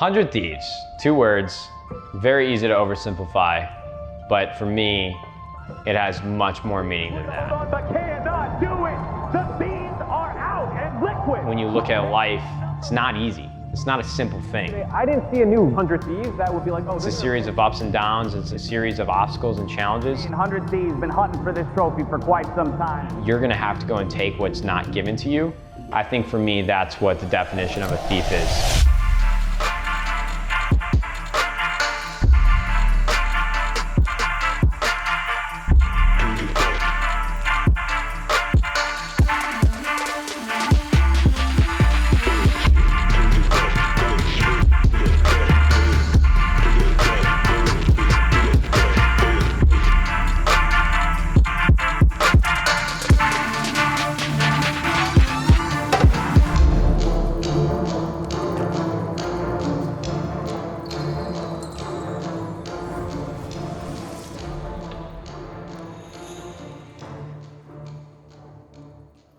100 Thieves, 2 words, very easy to oversimplify, but for me, it has much more meaning than that. When you look at life, it's not easy. It's not a simple thing. I didn't see a new 100 Thieves that would be like, oh, it's a series of ups and downs. It's a series of obstacles and challenges. 100 Thieves been hunting for this trophy for quite some time. You're gonna have to go and take what's not given to you. I think for me, that's what the definition of a thief is.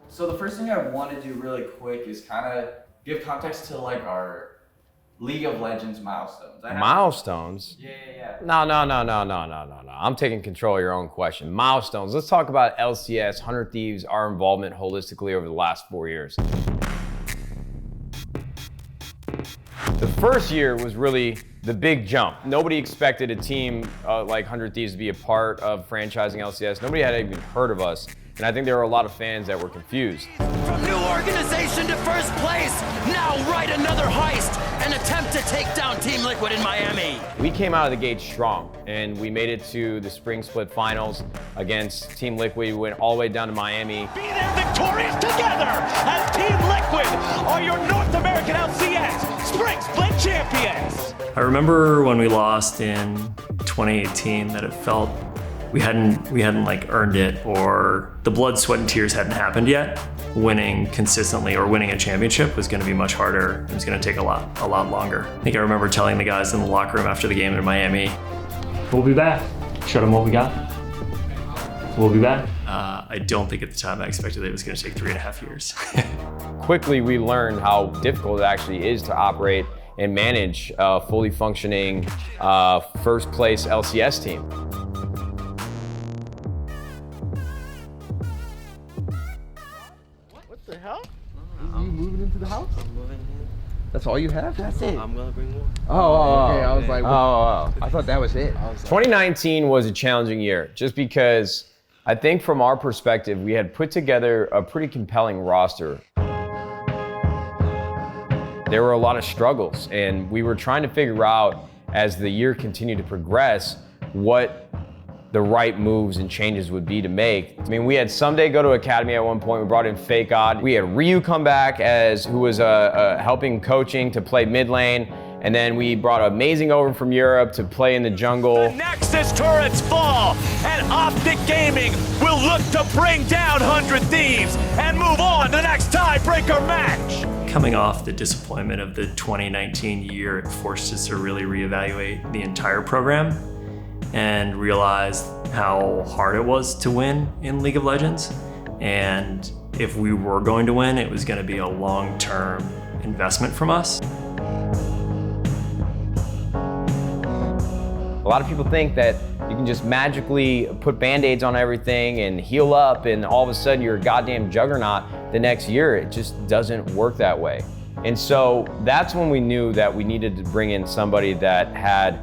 So the first thing I want to do really quick is kind of give context to like our League of Legends milestones. Milestones? Yeah. No. I'm taking control of your own question. Milestones. Let's talk about LCS, 100 Thieves, our involvement holistically over the last 4 years. The first year was really the big jump. Nobody expected a team like 100 Thieves to be a part of franchising LCS. Nobody had even heard of us. And I think there were a lot of fans that were confused. From new organization to first place, now right another heist, an attempt to take down Team Liquid in Miami. We came out of the gate strong, and we made it to the spring split finals against Team Liquid. We went all the way down to Miami. Be there victorious together as Team Liquid are your North American LCS spring split champions. I remember when we lost in 2018 that it felt we hadn't like earned it, or the blood, sweat, and tears hadn't happened yet. Winning consistently or winning a championship was going to be much harder. It was going to take a lot longer. I think I remember telling the guys in the locker room after the game in Miami, "We'll be back. Show them what we got. We'll be back." I don't think at the time I expected that it was going to take 3.5 years. Quickly, we learned how difficult it actually is to operate and manage a fully functioning first place LCS team. What the hell? You moving into the house? I'm moving in. That's all you have? That's it? I'm gonna bring more. Okay, I was like, I thought that was it. 2019 was a challenging year, just because I think from our perspective, we had put together a pretty compelling roster. There were a lot of struggles, and we were trying to figure out, as the year continued to progress, what the right moves and changes would be to make. I mean, we had Someday go to Academy at one point. We brought in Fake Odd. We had Ryu come back who was helping coaching to play mid lane. And then we brought Amazing over from Europe to play in the jungle. The Nexus turrets fall, and Optic Gaming will look to bring down 100 Thieves and move on to the next tiebreaker match. Coming off the disappointment of the 2019 year, it forced us to really reevaluate the entire program and realized how hard it was to win in League of Legends. And if we were going to win, it was going to be a long-term investment from us. A lot of people think that you can just magically put Band-Aids on everything and heal up, and all of a sudden you're a goddamn juggernaut the next year. It just doesn't work that way. And so that's when we knew that we needed to bring in somebody that had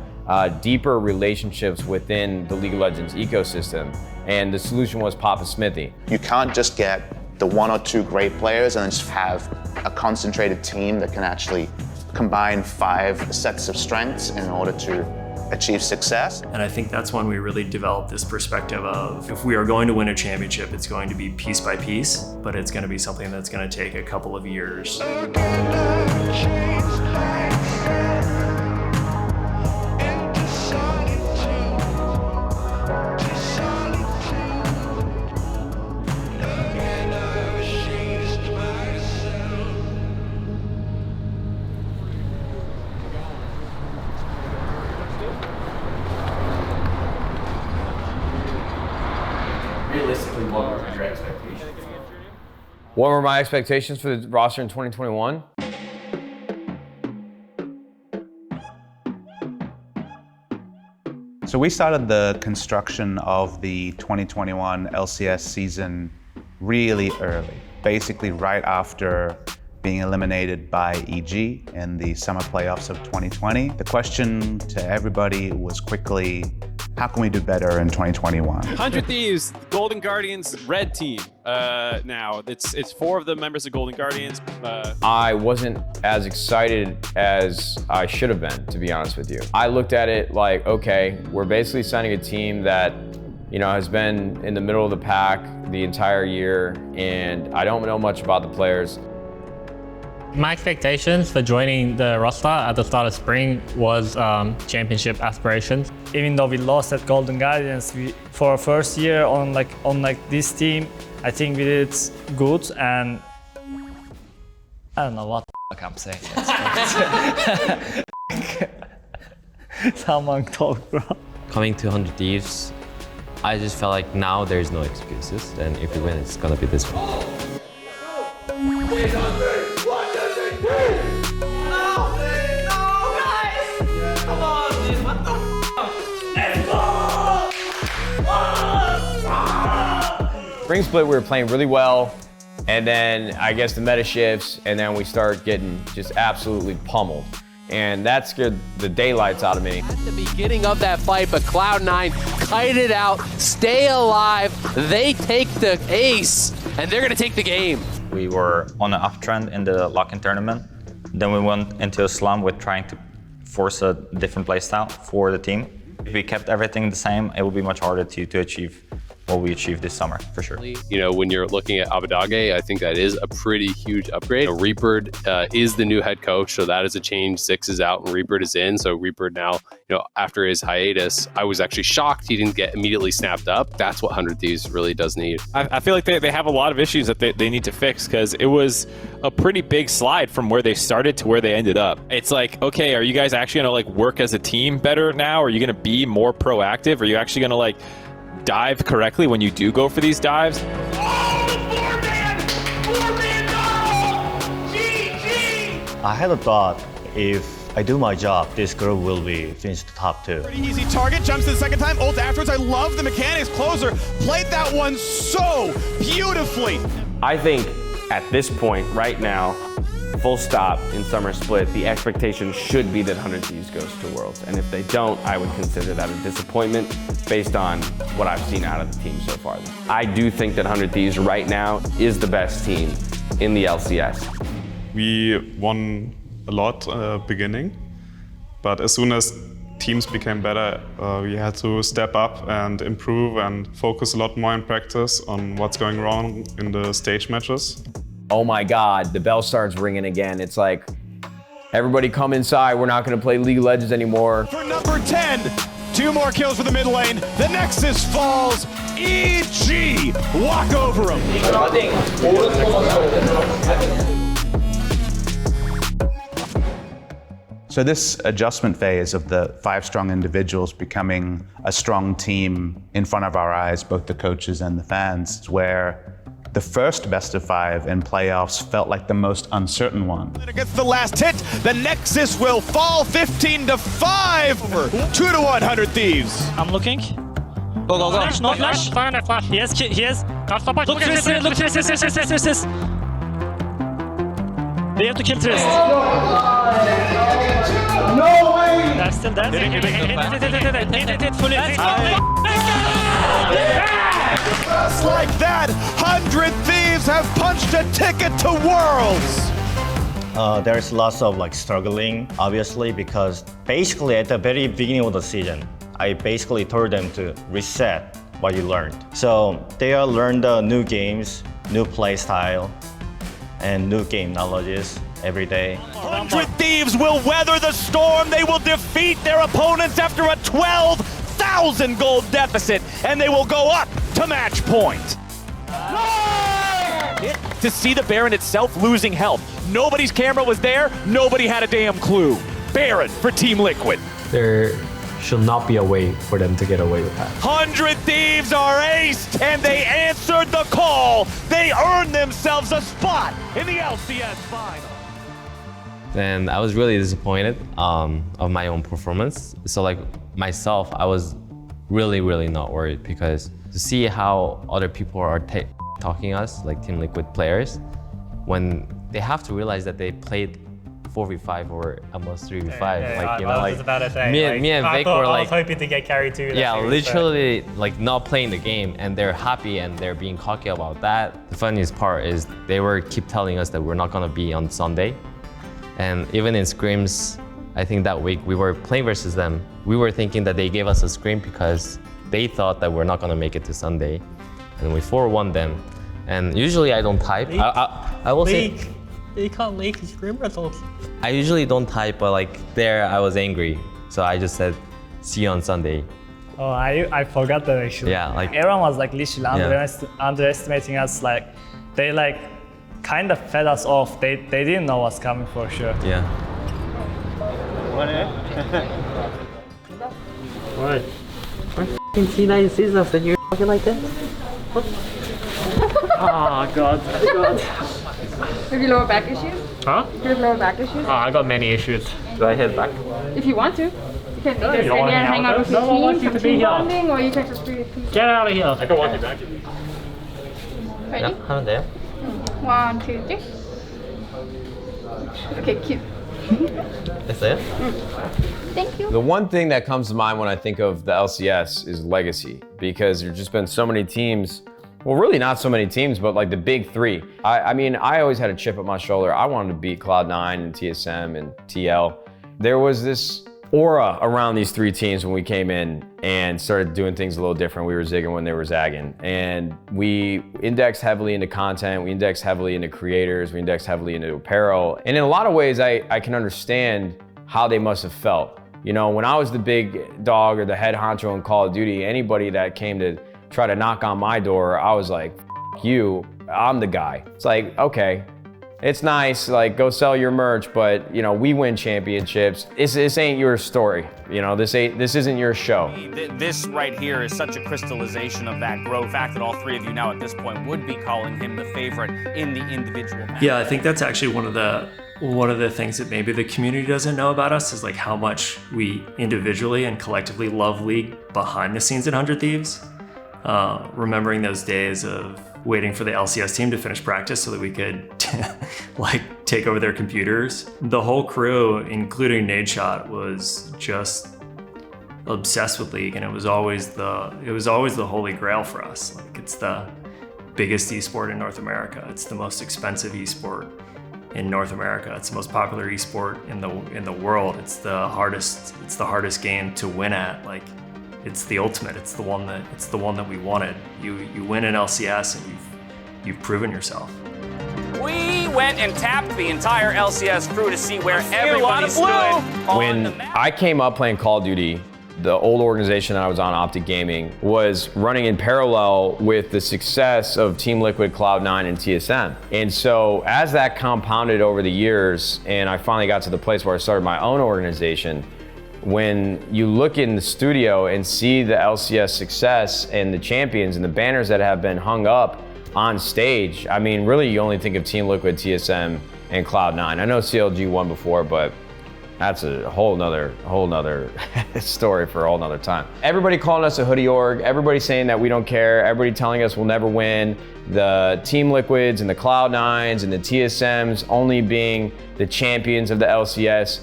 deeper relationships within the League of Legends ecosystem. And the solution was Papa Smithy. You can't just get the 1 or 2 great players and then just have a concentrated team that can actually combine 5 sets of strengths in order to achieve success. And I think that's when we really developed this perspective of, if we are going to win a championship, it's going to be piece by piece, but it's going to be something that's going to take a couple of years. Realistically, what were your expectations? What were my expectations for the roster in 2021? So we started the construction of the 2021 LCS season really early, basically right after being eliminated by EG in the summer playoffs of 2020. The question to everybody was quickly, how can we do better in 2021? 100 Thieves, Golden Guardians, red team. Now it's 4 of the members of Golden Guardians. I wasn't as excited as I should have been, to be honest with you. I looked at it like, okay, we're basically signing a team that, you know, has been in the middle of the pack the entire year, and I don't know much about the players. My expectations for joining the roster at the start of spring was championship aspirations. Even though we lost at Golden Guardians, for our first year on this team, I think we did good, and I don't know what the fuck I'm saying. Someone talk, bro. Coming to 100 Thieves, I just felt like now there's no excuses, and if we win, it's gonna be this one. Spring split, we were playing really well, and then I guess the meta shifts, and then we start getting just absolutely pummeled. And that scared the daylights out of me. At the beginning of that fight, but Cloud9 kite it out, stay alive, they take the ace, and they're gonna take the game. We were on an uptrend in the lock-in tournament. Then we went into a slump with trying to force a different playstyle for the team. If we kept everything the same, it would be much harder to achieve what we achieved this summer, for sure. You know, when you're looking at Abadage, I think that is a pretty huge upgrade. Reaper is the new head coach, so that is a change. Zix is out and Reaper is in. So Reaper now, you know, after his hiatus, I was actually shocked he didn't get immediately snapped up. That's what 100 Thieves really does need. I feel like they have a lot of issues that they need to fix, because it was a pretty big slide from where they started to where they ended up. It's like, okay, are you guys actually gonna like work as a team better now? Are you gonna be more proactive? Are you actually gonna like dive correctly when you do go for these dives? I had a thought, if I do my job, this group will be finished top 2. Pretty easy target, jumps to the second time, ult afterwards. I love the mechanics. Closer played that one so beautifully. I think at this point, right now, full stop in summer split, the expectation should be that 100 Thieves goes to Worlds. And if they don't, I would consider that a disappointment based on what I've seen out of the team so far. I do think that 100 Thieves right now is the best team in the LCS. We won a lot beginning, but as soon as teams became better, we had to step up and improve and focus a lot more in practice on what's going wrong in the stage matches. Oh my God, the bell starts ringing again. It's like, everybody come inside. We're not gonna play League of Legends anymore. For number 10, 2 more kills for the mid lane. The Nexus falls. EG walk over him. So this adjustment phase of the 5 strong individuals becoming a strong team in front of our eyes, both the coaches and the fans, is where the first best of 5 in playoffs felt like the most uncertain one. Against the last hit, the Nexus will fall 15-5. 2-1, 100 Thieves. I'm looking. Go, go, go. Flash, no flash. Fire, flash. Yes, he is. Look, yes. They have to kill Trist. No way! That's still dancing. Hit, fully. Just like that, 100 Thieves have punched a ticket to Worlds. There's lots of like struggling, obviously, because basically at the very beginning of the season, I basically told them to reset what you learned. So they all learned new games, new play style, and new game knowledges every day. 100 Thieves will weather the storm. They will defeat their opponents after a 12,000 gold deficit, and they will go up to match point. To see the Baron itself losing health. Nobody's camera was there. Nobody had a damn clue. Baron for Team Liquid. There should not be a way for them to get away with that. 100 Thieves are aced, and they answered the call. They earned themselves a spot in the LCS final. And I was really disappointed of my own performance. So like myself, I was really not worried, because to see how other people are talking us, like Team Liquid players, when they have to realize that they played 4v5 or almost 3v5. Like, you know, like me and Vic were like, I was hoping to get carried too. Yeah, literally like not playing the game, and they're happy and they're being cocky about that. The funniest part is they were keep telling us that we're not gonna be on Sunday. And even in scrims, I think that week we were playing versus them. We were thinking that they gave us a scrim because they thought that we're not gonna make it to Sunday. And we 4-1 them. And usually I don't type. I will say, you can't leak scrim results. I usually don't type, but like there I was angry. So I just said, see you on Sunday. Oh, I forgot that actually. Yeah, like everyone was like literally underestimating us. Like they like kind of fed us off. They didn't know what's coming for sure. Yeah. What? We're T9 seasons and you're fucking like that? What? Oh god. Have you lower back issues? Huh? Do you have lower back issues? Oh, I got many issues. Do I head back? If you want to. You can either you stay don't want there to and hang out with your No, I want team you for to be team here. bonding, or you can just be Get out of here. I don't want you back. Ready? Yeah, I'm there. 1, 2, 3. Okay, cute. Is that? Thank you. The one thing that comes to mind when I think of the LCS is legacy, because there's just been so many teams, well, really not so many teams, but like the big three. I mean, I always had a chip on my shoulder. I wanted to beat Cloud9 and TSM and TL. There was this aura around these three teams when we came in and started doing things a little different. We were zigging when they were zagging. And we indexed heavily into content, we indexed heavily into creators, we indexed heavily into apparel. And in a lot of ways, I can understand how they must have felt. You know, when I was the big dog or the head honcho in Call of Duty, anybody that came to try to knock on my door, I was like, F you, I'm the guy. It's like, okay, it's nice, like go sell your merch, but you know, we win championships. This ain't your story. You know, this isn't your show. This right here is such a crystallization of that growth. The fact that all three of you now at this point would be calling him the favorite in the individual match. Yeah, I think that's actually one of the things that maybe the community doesn't know about us is like how much we individually and collectively love League behind the scenes at 100 Thieves. Remembering those days of waiting for the LCS team to finish practice so that we could like take over their computers. The whole crew, including Nadeshot, was just obsessed with League, and it was always the holy grail for us. Like, it's the biggest esport in North America. It's the most expensive esport in North America. It's the most popular esport in the world. It's the hardest game to win at. Like, it's the ultimate. It's the one that we wanted. You win an LCS and you've proven yourself. We went and tapped the entire LCS crew to see where everybody stood. When I came up playing Call of Duty, the old organization that I was on, Optic Gaming, was running in parallel with the success of Team Liquid, Cloud9 and TSM. And so as that compounded over the years, and I finally got to the place where I started my own organization, when you look in the studio and see the LCS success and the champions and the banners that have been hung up on stage, I mean, really you only think of Team Liquid, TSM, and Cloud9. I know CLG won before, but that's a whole nother story for a whole nother time. Everybody calling us a hoodie org, everybody saying that we don't care, everybody telling us we'll never win, the Team Liquids and the Cloud9s and the TSMs only being the champions of the LCS.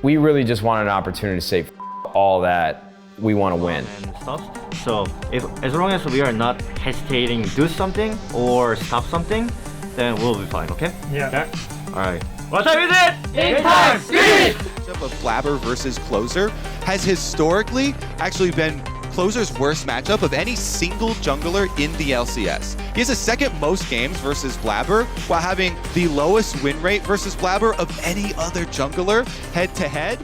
We really just wanted an opportunity to say all that. We want to win. And stuff. So as long as we are not hesitating to do something or stop something, then we'll be fine, okay? Yeah. All right. What time is it? 8 times speed! Of Blabber versus Closer has historically actually been Closer's worst matchup of any single jungler in the LCS. He has the second most games versus Blabber, while having the lowest win rate versus Blabber of any other jungler head-to-head.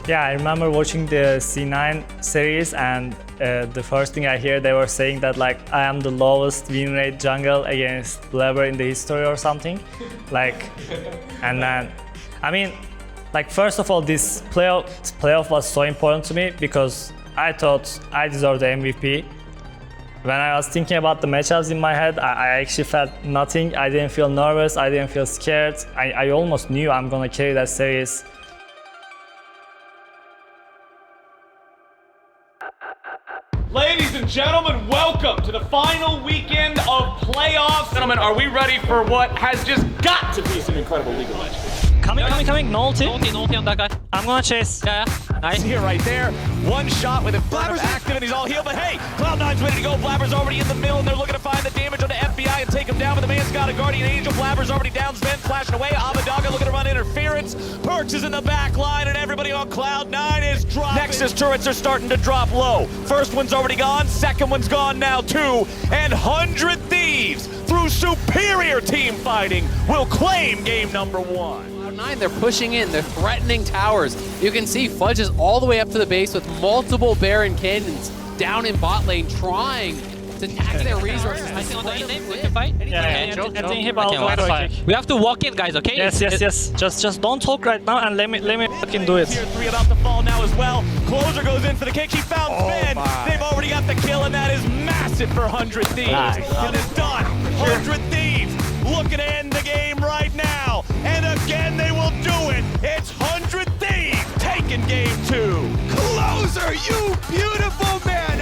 Yeah, I remember watching the C9 series, and the first thing I hear, they were saying that like I am the lowest win rate jungle against Blabber in the history or something. Like, and then, I mean, like first of all, this playoff was so important to me because I thought I deserved the MVP. When I was thinking about the matchups in my head, I actually felt nothing. I didn't feel nervous, I didn't feel scared. I almost knew I'm gonna carry that series. Ladies and gentlemen, welcome to the final weekend of playoffs. Gentlemen, are we ready for what has just got to be some incredible League of Legends? Coming, no ulti on that guy. I'm gonna chase. Yeah. Nice. Here, right there. One shot with it. Blabber's active and he's all healed, but hey, Cloud9's ready to go. Blabber's already in the middle and they're looking to find the damage on the FBI and take him down, but the man's got a Guardian Angel. Blabber's already down, Sven flashing away. Abadaga looking to run interference. Perks is in the back line and everybody on Cloud9 is dropping. Nexus turrets are starting to drop low. First one's already gone, second one's gone now too, and 100 Thieves, through superior team fighting, will claim game number 1. Cloud9, they're pushing in, they're threatening towers. You can see Fudge is all the way up to the base with multiple Baron cannons down in bot lane trying to tax their resources. I think on the in-name, we can fight. Yeah, I think he will. We have to walk in, guys, okay? Yes. Just don't talk right now and let me fucking do it. Tier 3 about to fall now as well. Closer goes in for the kick. He found Sven. They've already got the kill, and that is massive for 100 Thieves. Nice. It is done. 100 Thieves looking to end the game right now. And again, they will do it. It's 100 Thieves taking game 2. Closer, you beautiful man.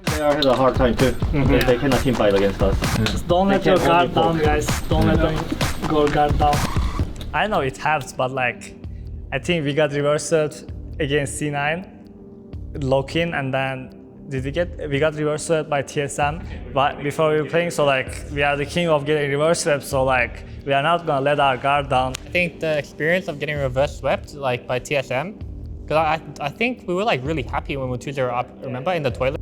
They are having a hard time too. They cannot team fight against us. Just don't let your guard down, guys. Don't let them go guard down. I know it helps, but like, I think we got reversed against C9, lock-in, and then we got reversed by TSM, but before we were playing, so like, we are the king of getting reverse swept, so like, we are not gonna let our guard down. I think the experience of getting reverse swept like by TSM, because I think we were like really happy when we 2-0 up, remember, in the toilet?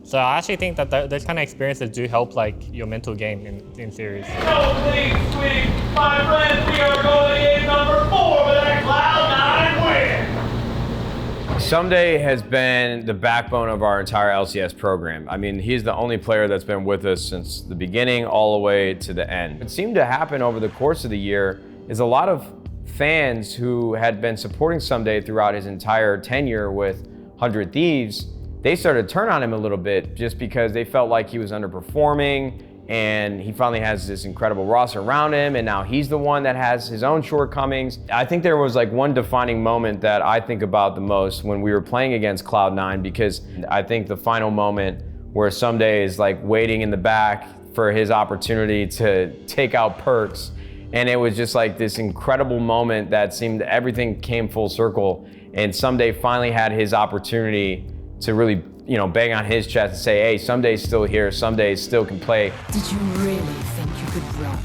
So I actually think that those kind of experiences do help like your mental game in series. So please, sweet, my friends, we are going to game number 4 with a Cloud9 win. Someday has been the backbone of our entire LCS program. I mean, he's the only player that's been with us since the beginning all the way to the end. What seemed to happen over the course of the year is a lot of fans who had been supporting Someday throughout his entire tenure with 100 Thieves, they started to turn on him a little bit just because they felt like he was underperforming and he finally has this incredible roster around him and now he's the one that has his own shortcomings. I think there was like one defining moment that I think about the most when we were playing against Cloud9, because I think the final moment where Someday is like waiting in the back for his opportunity to take out Perks, and it was just like this incredible moment that seemed everything came full circle and Someday finally had his opportunity to really, bang on his chest and say, hey, Someday's still here, Someday still can play. Did you really think you could run?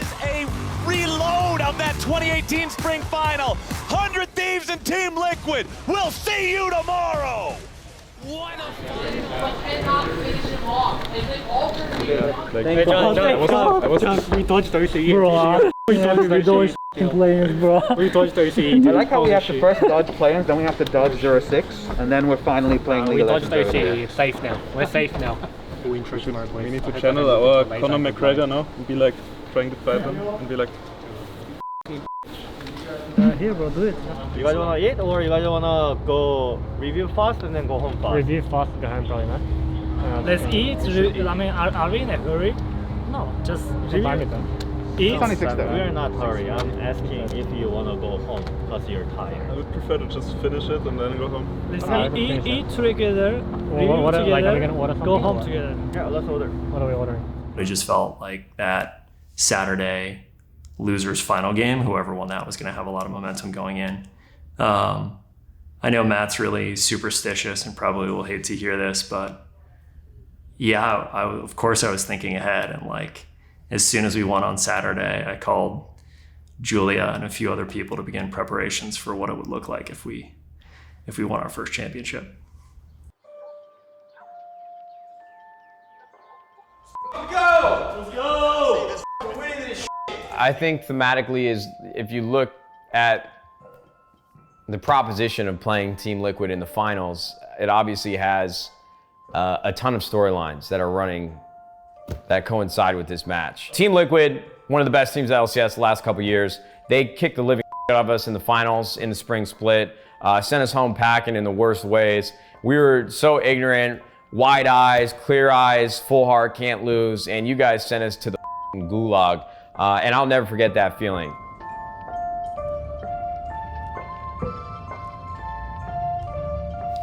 Is a reload of that 2018 Spring Final. 100 Thieves and Team Liquid. We'll see you tomorrow. What a fun. Cannot finish him off. Is it all We dodged OCE. Bro, we dodged players, bro. We dodged OCE. I like how we have to first dodge players, then we have to dodge 06, and then we're finally playing League of Legends. We dodged OCE. Safe now. We're safe now. We need to channel our Conor McGregor now and be like trying to fight him and be like. Here, bro, do it. You guys wanna eat or you guys wanna go review fast and then go home fast? Review fast, go home probably, man. Let's eat. I mean, are we in a hurry? No, just review. Eat. We are not hurry. I'm asking if you wanna go home because you're tired. I would prefer to just finish it and then go home. Let's eat together, review together, go home together. Yeah, let's order. What are we ordering? I just felt like that Saturday losers final game, whoever won that was going to have a lot of momentum going in. I know Matt's really superstitious and probably will hate to hear this, but yeah, of course I was thinking ahead, and like as soon as we won on Saturday, I called Julia and a few other people to begin preparations for what it would look like if we won our first championship. Let's go! I think thematically is, if you look at the proposition of playing Team Liquid in the finals, it obviously has a ton of storylines that are running that coincide with this match. Team Liquid, one of the best teams at LCS the last couple years. They kicked the living out of us in the finals, in the spring split, sent us home packing in the worst ways. We were so ignorant, wide eyes, clear eyes, full heart, can't lose, and you guys sent us to the gulag, and I'll never forget that feeling.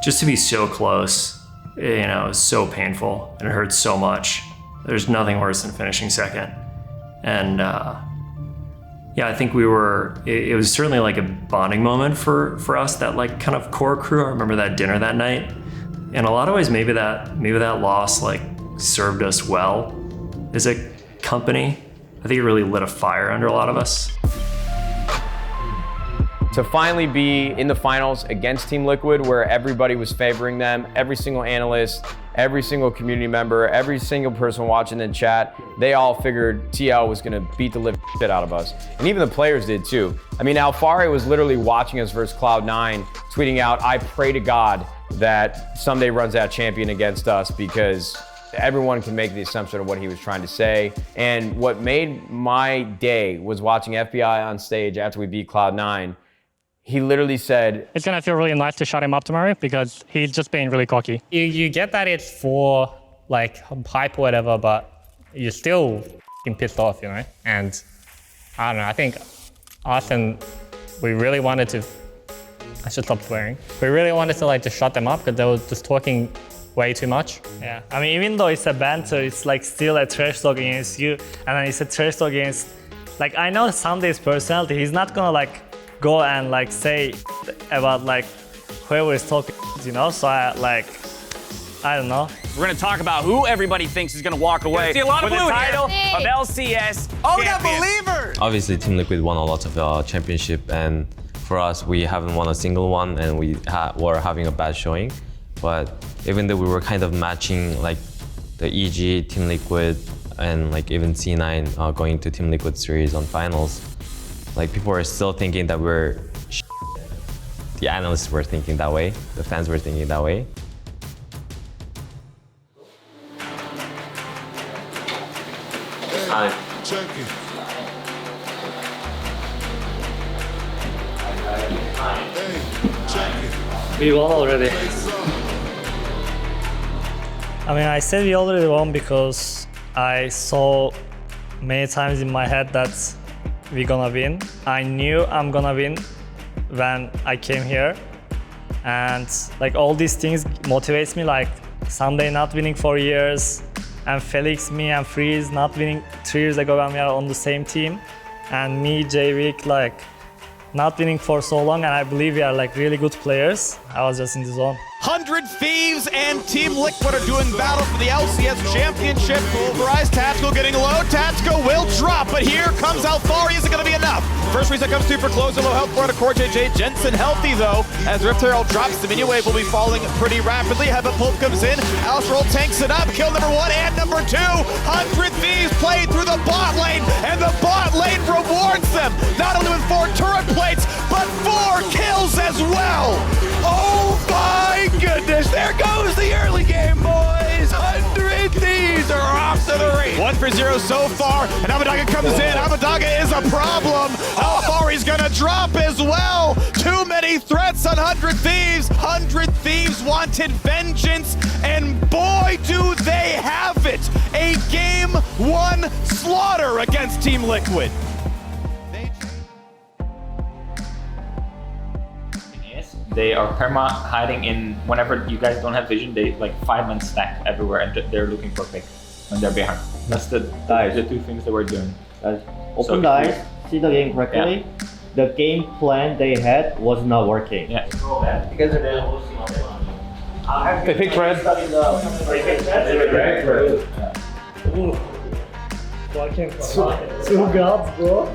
Just to be so close, you know, is so painful and it hurts so much. There's nothing worse than finishing second. And yeah, I think it was certainly like a bonding moment for us, that like kind of core crew. I remember that dinner that night. In a lot of ways, maybe that loss like served us well as a company. I think it really lit a fire under a lot of us. To finally be in the finals against Team Liquid, where everybody was favoring them, every single analyst, every single community member, every single person watching in chat, they all figured TL was gonna beat the living shit out of us. And even the players did too. I mean, Alfari was literally watching us versus Cloud9, tweeting out, "I pray to God that someday runs that champion against us," because everyone can make the assumption of what he was trying to say. And what made my day was watching FBI on stage after we beat Cloud9. He literally said, "It's gonna feel really nice to shut him up tomorrow because he's just being really cocky." You get that it's for like hype or whatever, but you're still pissed off, you know? And I don't know, I think us and we really wanted to, I should stop swearing. We really wanted to like just shut them up because they were just talking way too much. Yeah, I mean, even though it's a banter, it's like still a trash talk against you, and then it's a trash talk against, like, I know Sunday's personality, he's not gonna like go and like say about like whoever is talking, you know? So I don't know. We're gonna talk about who everybody thinks is gonna walk away with the title of LCS Oh, we got champion. believers! Obviously, Team Liquid won a lot of championship, and for us, we haven't won a single one, and we were having a bad showing. But even though we were kind of matching like the EG, Team Liquid, and like even C9 going to Team Liquid series on finals, like people are still thinking that we're the analysts were thinking that way, the fans were thinking that way. Hi. We won already. I mean, I said we already won because I saw many times in my head that we're gonna win. I knew I'm gonna win when I came here. And like all these things motivates me, like Sunday not winning for years, and Felix, me and Freeze not winning 3 years ago when we are on the same team. And me, J-Week, like not winning for so long, and I believe we are like really good players. I was just in the zone. 100 Thieves and Team Liquid are doing battle for the LCS Championship. Pulverized, Tactical getting low. Tactical will drop, but here comes Alfari. Is it going to be enough? First reset comes through for Closer. Low health for Core JJ. Jensen healthy though, as Rift Herald drops. The minion wave will be falling pretty rapidly. Heaven Pulp comes in. Alstral tanks it up. Kill number 1 and number 2. 100 Thieves played through the bot lane, and the bot lane rewards them. Not only with 4 turret plates, but 4 kills as well. Oh my goodness, there goes the early game, boys. 100 Thieves are off to the race. 1 for 0 so far, and Abadaga comes in. Abadaga is a problem. Alfari's gonna drop as well. Too many threats on 100 Thieves. 100 Thieves wanted vengeance, and boy, do they have it. A game 1 slaughter against Team Liquid. They are perma hiding in, whenever you guys don't have vision, they like 5-man stack everywhere and they're looking for pick when they're behind. That's the 2 things that we're doing. Open the eyes, see the game correctly. Yeah. The game plan they had was not working. Yeah. You guys are there. They picked red. Fucking 2 gods, bro.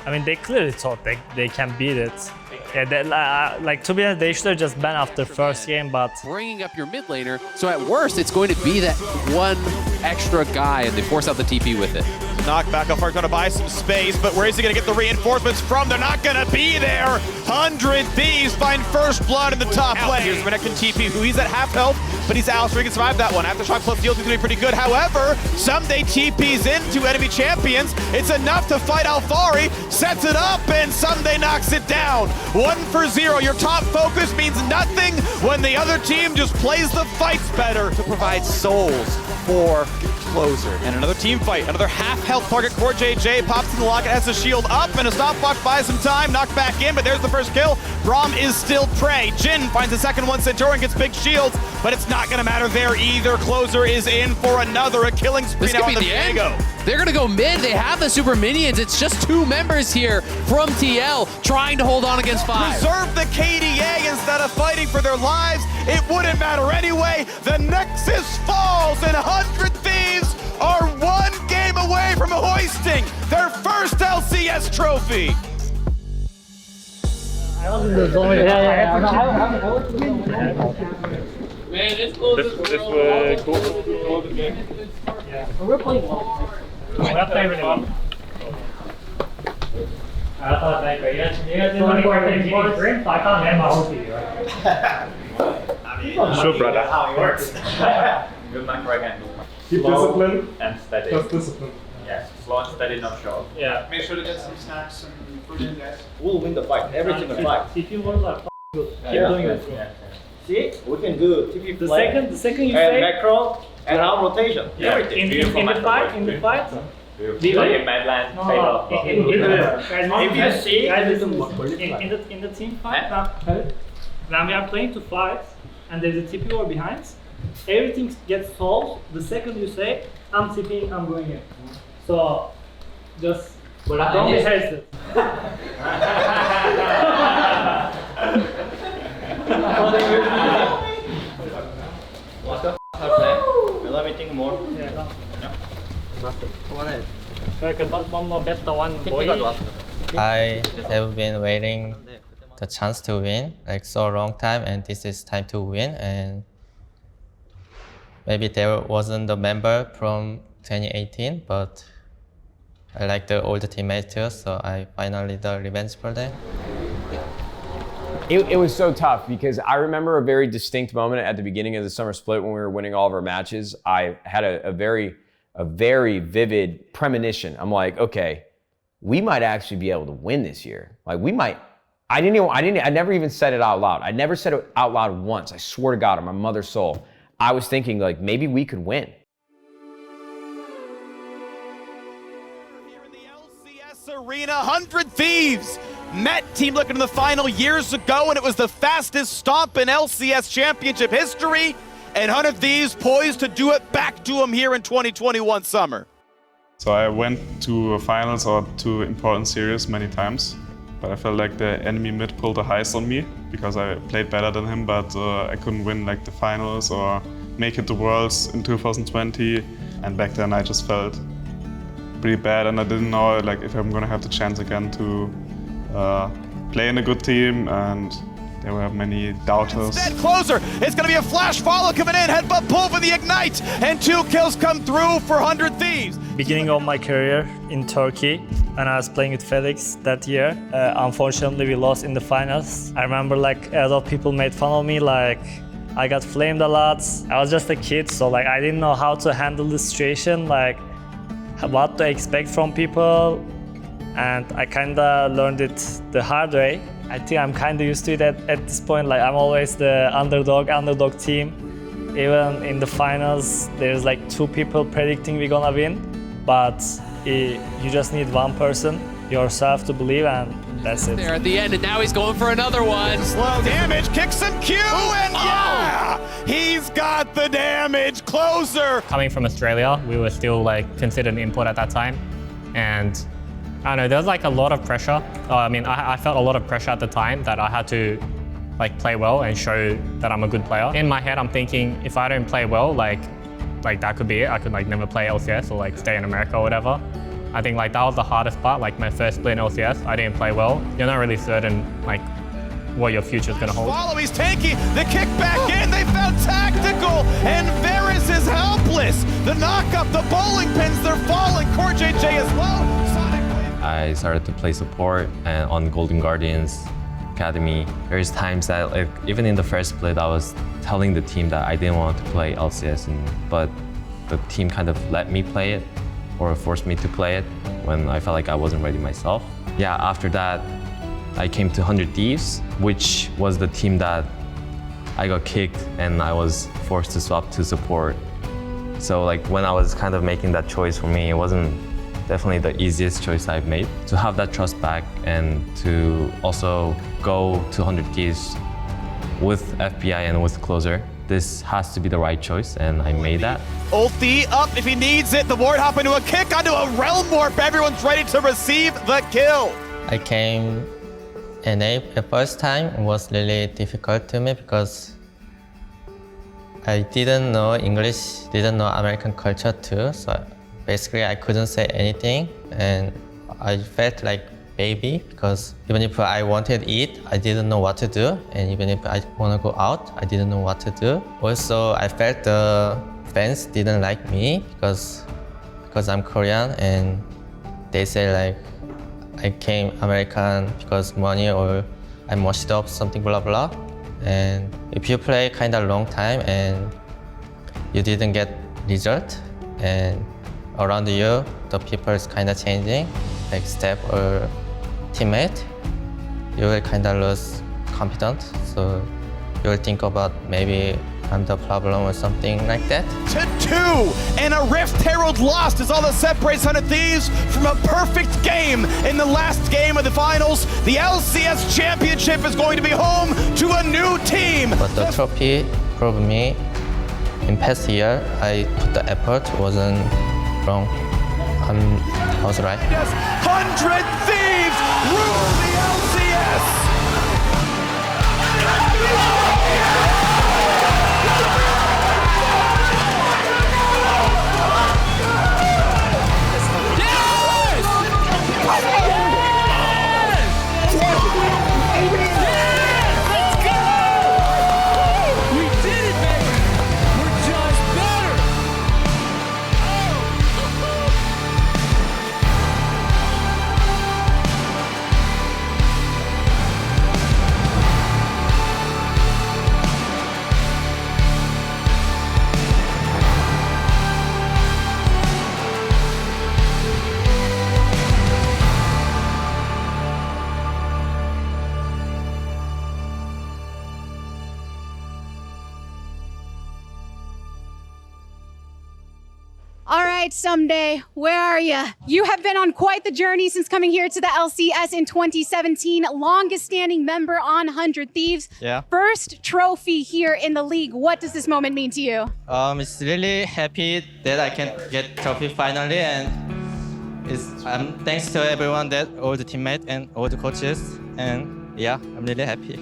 I mean, they clearly thought they can beat it. Yeah, like to be honest, they should have just banned after first game, but bringing up your mid laner, so at worst it's going to be that 1 extra guy, and they force out the TP with it. knockback. Alfar's going to buy some space, but where is he going to get the reinforcements from? They're not going to be there. 100 Thieves find first blood in the top lane. Here's Renekton TP, who he's at half health, but he's out, so he can survive that one. Aftershock plus deals is going to be pretty good. However, Someday TP's into enemy champions. It's enough to fight Alfari, sets it up, and Someday knocks it down. 1-for-0. Your top focus means nothing when the other team just plays the fights better to provide souls for Closer. And another team fight, another half-health target. Core JJ pops in the locket, has the shield up, and a stopwatch buys some time, knocked back in, but there's the first kill. Braum is still prey. Jin finds the second one, Centurion gets big shields, but it's not gonna matter there either. Closer is in for a killing spree This now could on be the the end. Diego. They're gonna go mid. They have the super minions. It's just 2 members here from TL trying to hold on against 5. Preserve the KDA instead of fighting for their lives. It wouldn't matter anyway. The Nexus falls, and 100 Thieves are 1 game away from hoisting their first LCS trophy. I was in the zone. Man, this closes cool. Yeah. We're playing well. We're playing really well. I thought like you guys didn't want to go to the sprint, so I can't end my whole team, right? Sure, brother. How it works. Good luck right hand. Keep Slow discipline. and steady. Just discipline. Yeah, slow and steady, not short. Yeah. Make sure to get some snacks and fruit in guys. We'll win the fight, every single fight. TP was like good. Keep Yeah. doing it. Yeah. See, we can do TP The play second you and say macro and our rotation. Yeah. Everything. in the fight, Beautiful. we Like win. in Madland, No, fade no, off. If you see, in the team fight, when we are playing to fight and there's a TP war behind, everything gets solved. The second you say, I'm TPing, I'm going in. So just don't be hasty. What's the our plan? Let me think more. Yeah. Come on in. One more better one. I have been waiting the chance to win like so long time, and this is time to win. And maybe there wasn't the member from 2018, but I like the old teammates too, so I finally the revenge for them. It was so tough because I remember a very distinct moment at the beginning of the summer split when we were winning all of our matches. I had a very vivid premonition. I'm like, okay, we might actually be able to win this year. Like we might. I never even said it out loud. I never said it out loud once. I swear to God, on my mother's soul. I was thinking like maybe we could win. Here in the LCS arena, 100 Thieves met Team Liquid in the final years ago, and it was the fastest stomp in LCS Championship history. And 100 Thieves poised to do it back to them here in 2021 summer. So I went to finals or to important series many times, but I felt like the enemy mid pulled a heist on me because I played better than him, but I couldn't win like the finals or make it to Worlds in 2020. And back then I just felt pretty bad, and I didn't know like if I'm gonna have the chance again to play in a good team, and there were many doubters. Instead, Closer, it's going to be a flash follow coming in, headbutt pull for the Ignite, and 2 kills come through for 100 Thieves. Beginning of my career in Turkey, when I was playing with Felix that year, unfortunately we lost in the finals. I remember like a lot of people made fun of me, like I got flamed a lot. I was just a kid, so like I didn't know how to handle the situation, like what to expect from people. And I kinda learned it the hard way. I think I'm kinda used to it at this point. Like I'm always the underdog team. Even in the finals, there's like 2 people predicting we're gonna win. But you just need one person, yourself, to believe, and that's it. There at the end, and now he's going for another one. Slow damage, kicks some Q, and yeah! He's got the damage, Closer! Coming from Australia, we were still like considered an import at that time. And I don't know, there was like a lot of pressure. I felt a lot of pressure at the time that I had to like play well and show that I'm a good player. In my head, I'm thinking if I don't play well, like that could be it. I could like never play LCS or like stay in America or whatever. I think like that was the hardest part. Like my first split in LCS, I didn't play well. You're not really certain like what your future is going to hold. Follow, he's tanky. The kick back in. They found Tactical, and Varus is helpless. The knockup, the bowling pins, they're falling. Core JJ is low. Sonic Wave. I started to play support and on Golden Guardians Academy. There's times that, like, even in the first split, I was telling the team that I didn't want to play LCS, but the team kind of let me play it or forced me to play it when I felt like I wasn't ready myself. Yeah, after that, I came to 100 Thieves, which was the team that I got kicked and I was forced to swap to support. So like when I was kind of making that choice for me, it wasn't definitely the easiest choice I've made. To have that trust back and to also go to 100 Thieves with FBI and with Closer, this has to be the right choice, and I made that. Ulti up if he needs it. The ward hop into a kick onto a realm warp. Everyone's ready to receive the kill. I came NA the first time. It was really difficult to me because I didn't know English, didn't know American culture too. So basically I couldn't say anything, and I felt like baby because even if I wanted to eat, I didn't know what to do, and even if I want to go out, I didn't know what to do. Also, I felt the fans didn't like me because I'm Korean, and they say like I came American because money or I'm washed up, something blah blah. And if you play kind of long time and you didn't get result, and around you the people is kind of changing, like step or teammate, you will kind of lose confidence. So you will think about maybe I'm the problem or something like that. To 2, and a Rift Herald lost is all that separates 100 Thieves from a perfect game in the last game of the finals. The LCS Championship is going to be home to a new team. But the trophy proved me in past year, I put the effort, wasn't wrong. I was right. 100 Thieves rule the LCS! All right, Someday, where are you? You have been on quite the journey since coming here to the LCS in 2017, longest standing member on 100 Thieves. Yeah. First trophy here in the league. What does this moment mean to you? It's really happy that I can get trophy finally, and it's thanks to everyone, that all the teammates and all the coaches, and yeah, I'm really happy.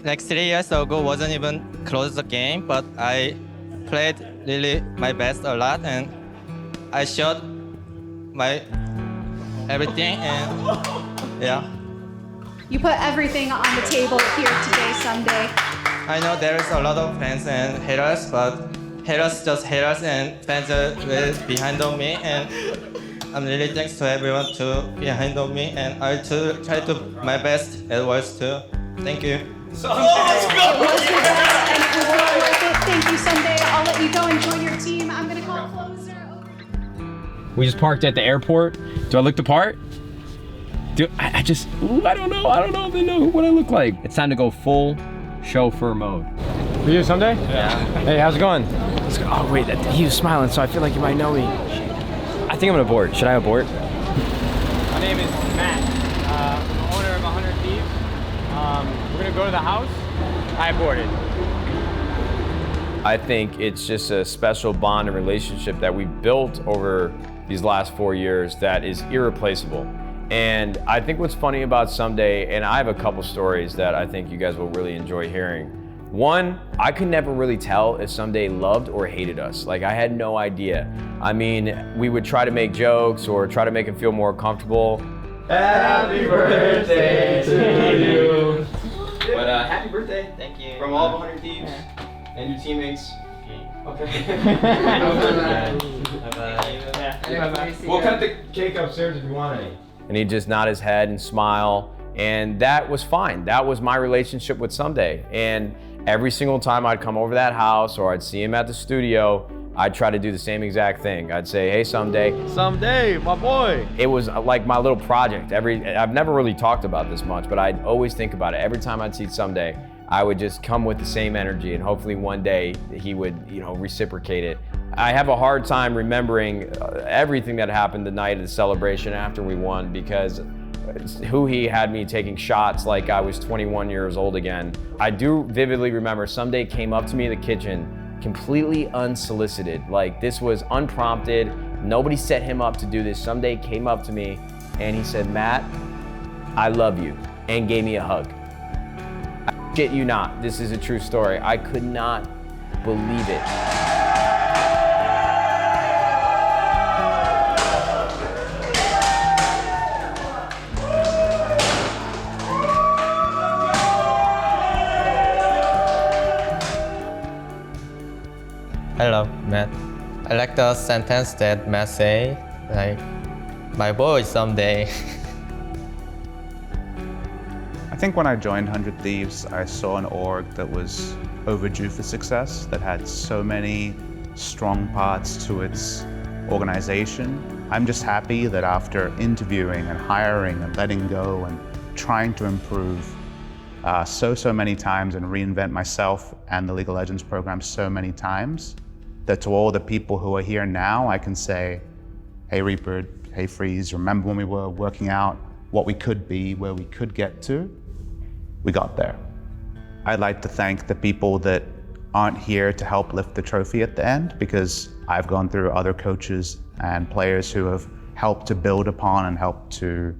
Like 3 years ago, wasn't even close the game, but I played really my best a lot, and I showed my everything, and yeah. You put everything on the table here today, Someday. I know there's a lot of fans and haters, but haters just haters, and fans are really behind on me, and I'm really thanks to everyone to behind on me, and I try to my best at worst too. Thank you. So let's go! It was your best, and it was well worth it. Thank you, Someday. I'll let you go enjoy your team. I'm gonna call Closer over. We just parked at the airport. Do I look the part? I don't know. I don't know if they know what I look like. It's time to go full chauffeur mode. For you, Someday? Yeah. Hey, how's it going? Let's go. Oh, wait, he was smiling, so I feel like you might know me. I think I'm gonna abort. Should I abort? My name is Matt. I'm owner of 100 Thieves. We're gonna go to the house. I aborted. I think it's just a special bond and relationship that we built over these last 4 years that is irreplaceable. And I think what's funny about Someday, and I have a couple stories that I think you guys will really enjoy hearing. One, I could never really tell if Someday loved or hated us. Like, I had no idea. I mean, we would try to make jokes or try to make him feel more comfortable. Happy birthday to you. But happy birthday. Thank you. From all of 100 Thieves and your teammates. Okay. Bye-bye. We'll cut the cake upstairs if you want any. And he'd just nod his head and smile. And that was fine. That was my relationship with Someday. And every single time I'd come over that house or I'd see him at the studio, I'd try to do the same exact thing. I'd say, hey, Someday. Someday, my boy. It was like my little project. I've never really talked about this much, but I'd always think about it. Every time I'd see Someday, I would just come with the same energy, and hopefully one day he would, reciprocate it. I have a hard time remembering everything that happened the night of the celebration after we won, because he had me taking shots like I was 21 years old again. I do vividly remember Someday came up to me in the kitchen, completely unsolicited. Like, this was unprompted. Nobody set him up to do this. Someday came up to me and he said, Matt, I love you, and gave me a hug. I shit you not, this is a true story. I could not believe it. Hello, Matt. I like the sentence that Matt said, like, my boy someday. I think when I joined 100 Thieves, I saw an org that was overdue for success, that had so many strong parts to its organization. I'm just happy that after interviewing and hiring and letting go and trying to improve so many times and reinvent myself and the League of Legends program so many times, that to all the people who are here now, I can say, hey Reaper, hey Freeze, remember when we were working out what we could be, where we could get to? We got there. I'd like to thank the people that aren't here to help lift the trophy at the end, because I've gone through other coaches and players who have helped to build upon and helped to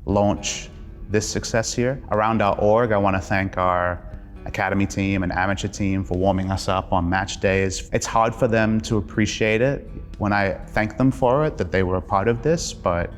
launch this success here. Around our org, I want to thank our academy team and amateur team for warming us up on match days. It's hard for them to appreciate it when I thank them for it, that they were a part of this, but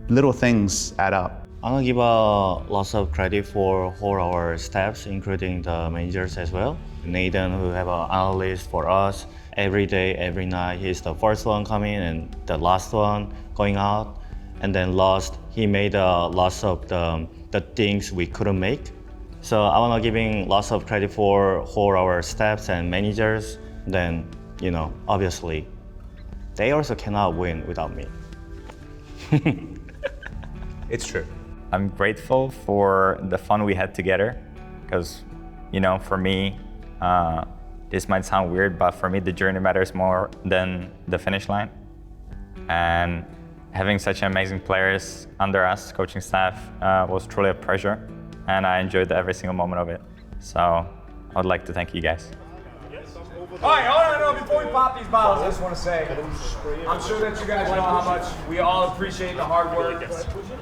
little things add up. I want to give lots of credit for all our staffs, including the managers as well. Nathan, who have an analyst for us every day, every night. He's the first one coming and the last one going out. And then last, he made lots of the things we couldn't make. So I want to giving lots of credit for all our staffs and managers. Then, obviously, they also cannot win without me. It's true. I'm grateful for the fun we had together, because, for me, this might sound weird, but for me, the journey matters more than the finish line. And having such amazing players under us, coaching staff, was truly a pleasure. And I enjoyed every single moment of it. So I would like to thank you guys. All right, hold on, before we pop these bottles, I just want to say, I'm sure that you guys know how much we all appreciate the hard work.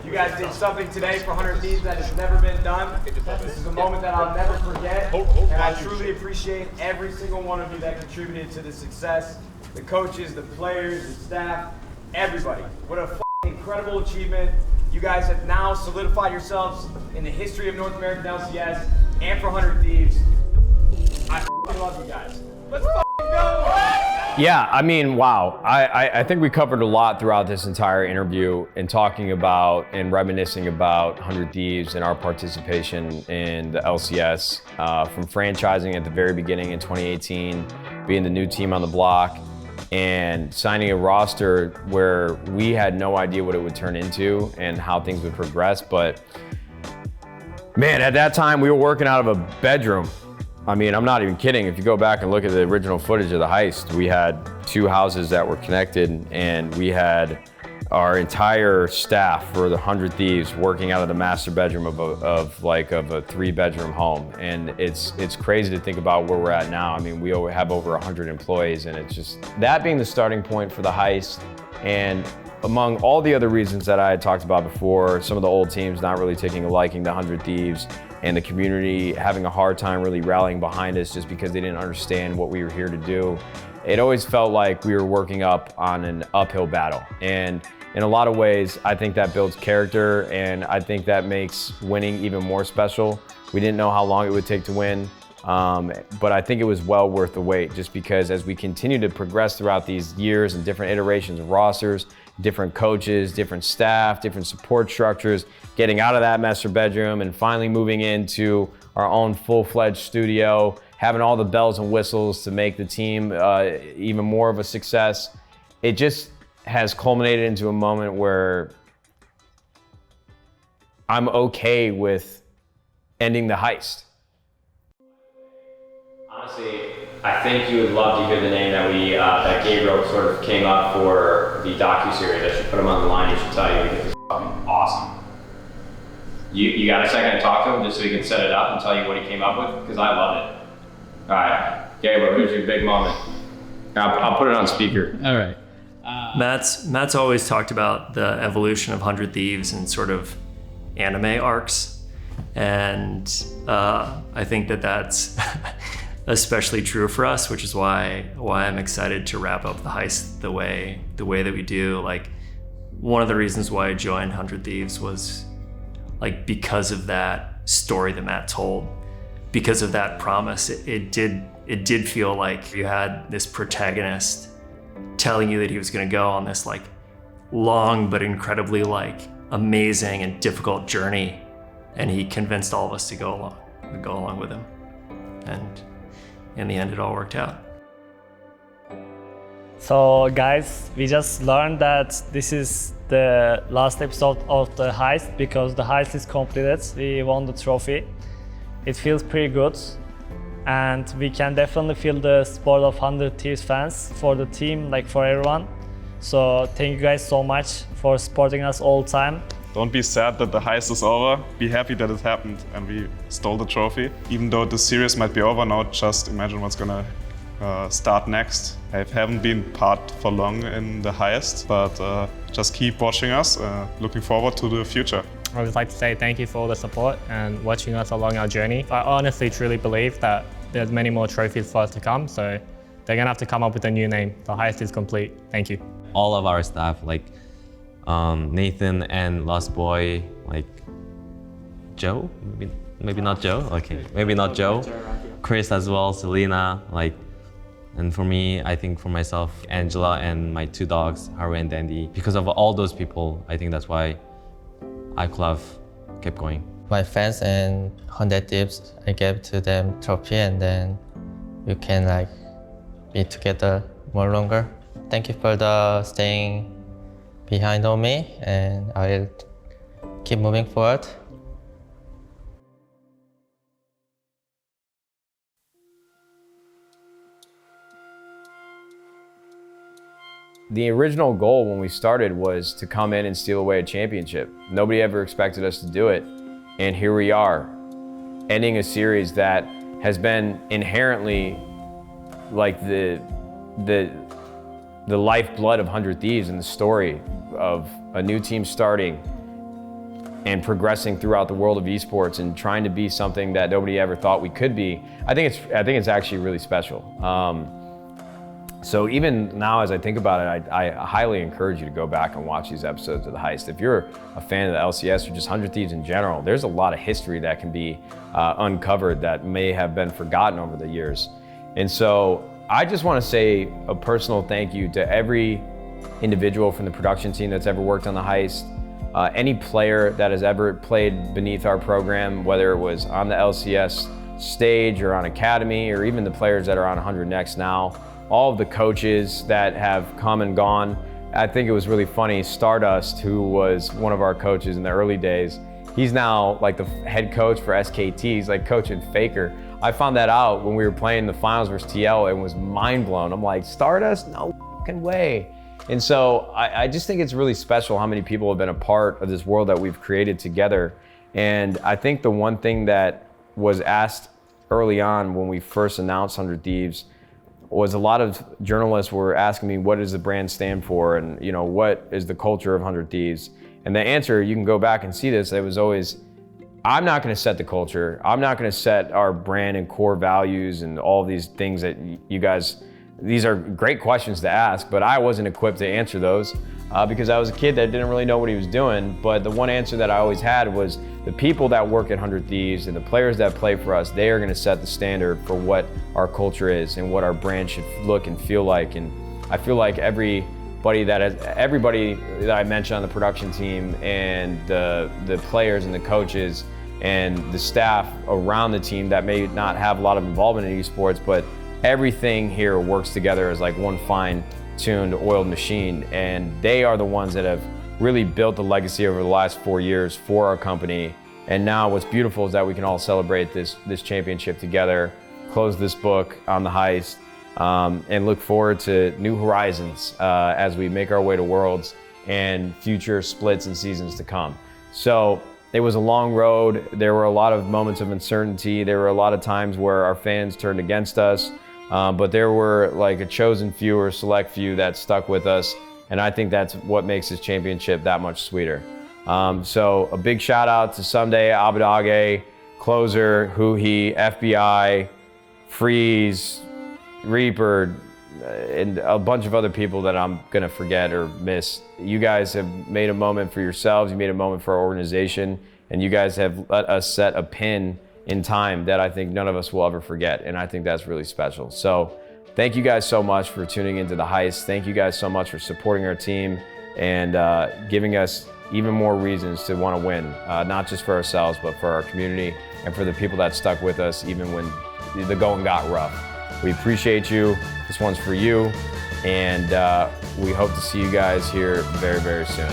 You guys did something today for 100 Thieves that has never been done. This is a moment that I'll never forget, and I truly appreciate every single one of you that contributed to the success. The coaches, the players, the staff, everybody. What a incredible achievement. You guys have now solidified yourselves in the history of North American LCS and for 100 Thieves. I love you guys. Let's go! Yeah, I mean, wow. I think we covered a lot throughout this entire interview in talking about and reminiscing about 100 Thieves and our participation in the LCS, from franchising at the very beginning in 2018, being the new team on the block, and signing a roster where we had no idea what it would turn into and how things would progress. But man, at that time we were working out of a bedroom. I mean, I'm not even kidding. If you go back and look at the original footage of the heist, we had 2 houses that were connected, and we had our entire staff for the 100 Thieves working out of the master bedroom of a 3-bedroom home. And it's crazy to think about where we're at now. I mean, we have over 100 employees, and it's just that being the starting point for the heist. And among all the other reasons that I had talked about before, some of the old teams not really taking a liking to 100 Thieves, and the community having a hard time really rallying behind us just because they didn't understand what we were here to do. It always felt like we were working up on an uphill battle. And in a lot of ways, I think that builds character, and I think that makes winning even more special. We didn't know how long it would take to win, but I think it was well worth the wait, just because as we continue to progress throughout these years and different iterations of rosters, different coaches, different staff, different support structures, getting out of that master bedroom and finally moving into our own full-fledged studio, having all the bells and whistles to make the team even more of a success. It just has culminated into a moment where I'm okay with ending the heist. Honestly, I think you would love to hear the name that Gabriel sort of came up for the docuseries. I should put him on the line. He should tell you because it's fucking awesome. You got a second to talk to him just so he can set it up and tell you what he came up with? Because I love it. All right, Gabriel, here's your big moment. I'll put it on speaker. All right. Matt's always talked about the evolution of 100 Thieves and sort of anime arcs, and I think that's especially true for us, which is why I'm excited to wrap up the heist the way that we do. Like, one of the reasons why I joined 100 Thieves was like because of that story that Matt told, because of that promise. It did feel like you had this protagonist telling you that he was going to go on this like long but incredibly like amazing and difficult journey, and he convinced all of us to go along with him, and in the end it all worked out. So guys, we just learned that this is the last episode of the heist because the heist is completed. We won the trophy. It feels pretty good, and we can definitely feel the support of 100 Thieves fans for the team, like for everyone. So thank you guys so much for supporting us all the time. Don't be sad that the heist is over. Be happy that it happened and we stole the trophy. Even though the series might be over now, just imagine what's gonna start next. I haven't been part for long in the heist, but just keep watching us. Looking forward to the future. I would like to say thank you for all the support and watching us along our journey. I honestly, truly believe that there's many more trophies for us to come, so they're gonna have to come up with a new name. The heist is complete. Thank you. All of our staff, like Nathan and Lost Boy, like Joe, maybe not Joe. Okay, maybe not Joe. Chris as well, Selena, like, and for me, I think for myself, Angela and my two dogs, Haru and Dandy. Because of all those people, I think that's why I could have kept going. My fans and 100 Thieves, I gave to them trophy, and then you can like be together more longer. Thank you for the staying behind on me, and I'll keep moving forward. The original goal when we started was to come in and steal away a championship. Nobody ever expected us to do it. And here we are, ending a series that has been inherently like the lifeblood of 100 Thieves and the story of a new team starting and progressing throughout the world of esports and trying to be something that nobody ever thought we could be. I think it's actually really special. So even now, as I think about it, I highly encourage you to go back and watch these episodes of The Heist. If you're a fan of the LCS or just 100 Thieves in general, there's a lot of history that can be uncovered that may have been forgotten over the years. And so I just want to say a personal thank you to every individual from the production team that's ever worked on The Heist, any player that has ever played beneath our program, whether it was on the LCS stage or on Academy, or even the players that are on 100 Next now. All of the coaches that have come and gone. I think it was really funny, Stardust, who was one of our coaches in the early days, he's now like the head coach for SKT. He's like coaching Faker. I found that out when we were playing the finals versus TL and was mind blown. I'm like, Stardust? No fucking way. And so I just think it's really special how many people have been a part of this world that we've created together. And I think the one thing that was asked early on when we first announced 100 Thieves was a lot of journalists were asking me, what does the brand stand for? And what is the culture of 100 Thieves? And the answer, you can go back and see this, it was always, I'm not gonna set the culture. I'm not gonna set our brand and core values and all these things that you guys, these are great questions to ask, but I wasn't equipped to answer those. because I was a kid that didn't really know what he was doing. But the one answer that I always had was the people that work at 100 Thieves and the players that play for us, they are going to set the standard for what our culture is and what our brand should look and feel like. And I feel like everybody that I mentioned on the production team and the players and the coaches and the staff around the team that may not have a lot of involvement in esports, but everything here works together as like one fine-tuned, oiled machine. And they are the ones that have really built the legacy over the last 4 years for our company. And now what's beautiful is that we can all celebrate this championship together, close this book on the Heist, and look forward to new horizons as we make our way to Worlds and future splits and seasons to come. So it was a long road. There were a lot of moments of uncertainty. There were a lot of times where our fans turned against us, but there were like a chosen few or select few that stuck with us. And I think that's what makes this championship that much sweeter. So a big shout out to Someday, Abadage, Closer, Huhi, FBI, Freeze, Reaper, and a bunch of other people that I'm gonna forget or miss. You guys have made a moment for yourselves, you made a moment for our organization, and you guys have let us set a pin in time that I think none of us will ever forget, and I think that's really special. So thank you guys so much for tuning into the Heist. Thank you guys so much for supporting our team and giving us even more reasons to want to win, not just for ourselves, but for our community and for the people that stuck with us even when the going got rough. We appreciate you. This one's for you. And we hope to see you guys here very, very soon.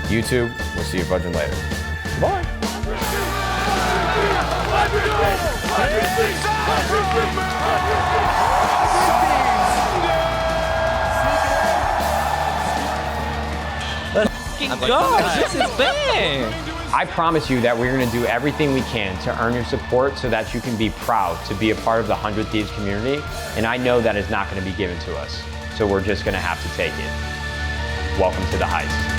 YouTube, we'll see you fudging later. Bye. Gosh, this is bad. I promise you that we're going to do everything we can to earn your support so that you can be proud to be a part of the 100 Thieves community. And I know that is not going to be given to us. So we're just going to have to take it. Welcome to the Heist.